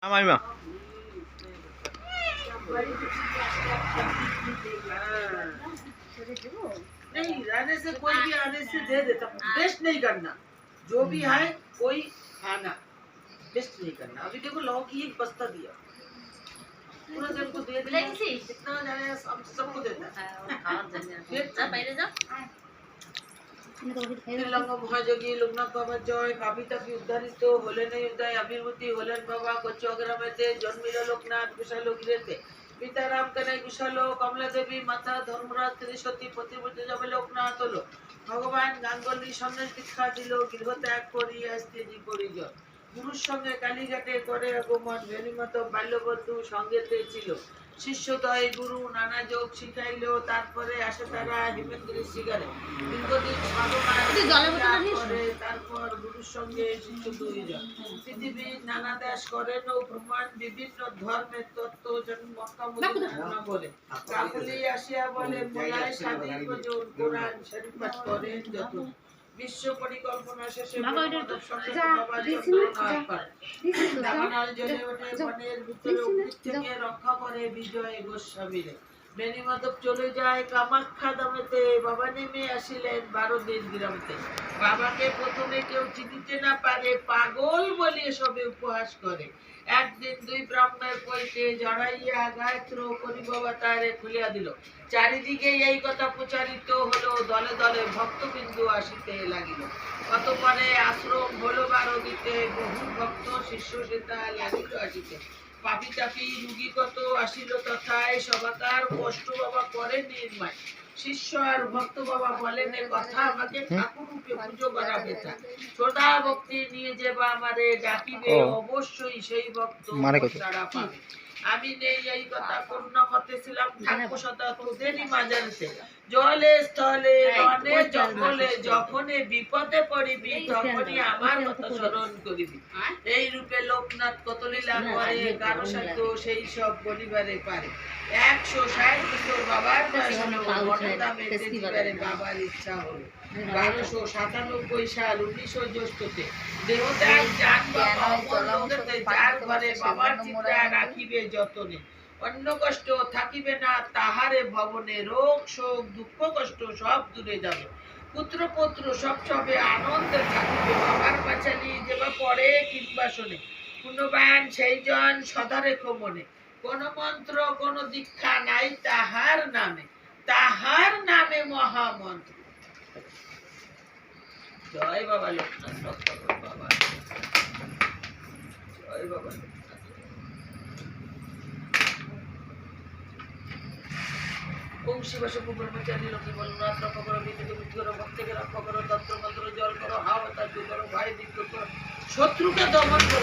मामीमा नहीं रहने से कोई भी आने से दे देता, वेस्ट नहीं करना। जो भी है कोई खाना वेस्ट नहीं करना। अभी देखो लौकी एक बस्ता दिया, पूरा जन को दे दिया, कितना जाने सबको देता है। লঙ্গ মহাযোগী লোকনাথ বাবা জয়, পাপি তাপি উদ্ধারিত হলেন উদয়, আবির্ভূতি হলেন বাবা কচ্চগ্রামেতে, জন্মিল লোকনাথ বিশাল গিরেতে, পিতা রাম কানাই বিশাল, কমলা দেবী মাতা ধর্মরাজ ত্রিসতী প্রতিমূর্তি যাবে লোকনাথ হলো। ভগবান গাঙ্গলি সন্ন্যাস দীক্ষা দিল, গৃহ ত্যাগ করিয়া স্ত্রী পরিজন, গুরুর সঙ্গে কালীঘাটে করে আগমন, ভেনিমত বাল্যবধূ সঙ্গেতে ছিল, শিষ্যদয় গুরু নানা যোগ শিখাইল, তারপরে আসে তারা হিমেন্দ্রের শিকারে, দীর্ঘদিন সাধনা করে, তারপর গুরুর সঙ্গে শিষ্য দুইজন পৃথিবীর নানা দেশ করেন ও ভ্রমণ, বিভিন্ন ধর্মের তত্ত্ব যেন মক্কা মদিনা বলে, কাকুলি আসিয়া বলে মোলায় স্বাধীন ভজন, কোরআন শরীফ পাঠ করেন যত, বিশ্ব পরিকল্পনা শেষে রক্ষা করে বিজয় গোস্বামীরে। বেনিমাধব চলে যায় কামাখ্যা ধামেতে, বাবা নেমে আসিলেন 12 দিন গ্রামতে। বাবাকে প্রথমে কেউ চিনিতে না পারে, পাগল বলিয়ে সবে উপহাস করে। একদিন দুই ব্রাহ্মণের পৈতে জড়াইয়া গায়ত্র করি বাবা তারে খুলিয়া দিল, চারিদিকে এই কথা প্রচারিত হলো, দলে দলে ভক্তবিন্দু আসিতে লাগিল। অতঃপরে আশ্রম হলো 12 দিতে, বহু ভক্ত শিষ্য সেতা লাগিল আসিতে, পাপি তাপি রুগী কত আসিল তথায়, সবাকার কষ্ট বাবা করে নির্মাণ, শিষ্য আর ভক্ত বাবা বলেন কথা, আমাকে ঠাকুর রূপে পুজো করাবে, শ্রদ্ধা ভক্তি নিয়ে যে বা আমারে ডাকিবে, অবশ্যই সেই ভক্ত সাড়া পাবে। আমি নেই এই কথা পূর্ণ মতেছিলাম, থাকবো সদা তোদেরই মাঝারিতে, জলে স্থলে রণে জঙ্গলে, যখনে বিপদে পড়িবি তখনই আমার কথা স্মরণ করিবি। এই রূপে লোকনাথ কত লীলা করে, কারো সাথে সেই সব বলিবারে পারে। 160 বছর বাবার বয়স হলো, বনধামে যেতে বাবার ইচ্ছা হলো। 1297 সাল 19 জ্যৈষ্ঠতে দেহত্যাগ জান বাবা অমরলোকেতে, যার ঘরে বাবার চিন্তা রাখিবে যতনে, অন্য কষ্ট থাকিবে না তাহারে ভবনে, রোগ শোক দুঃখ কষ্ট সব দূরে যাবে, পুত্র পুত্র সব সবে আনন্দে থাকিবে, বাবার পাঁচালি যেবা পড়ে কিংবা শোনে, পুণ্যবান সেই জন সদা রেখো মনে, কোন মন্ত্র কোন দীক্ষা নাই তাহার নামে মহামন্ত্র। জয় বাবা লোকনাথ, রক্ষা করো বাবা, জয় বাবা লোকনাথ। ওম শিব শিব ব্রহ্মচারী লক্ষ্মী বলনাথ রক্ষা করো, বিদ্যুৎ বুদ্ধি করো, ভক্তকে রক্ষা করো, তন্ত্র মন্ত্র জল করো, হাওয়া তাজু করো, ভাই দিগ্গ করো, শত্রুকে দমন করো।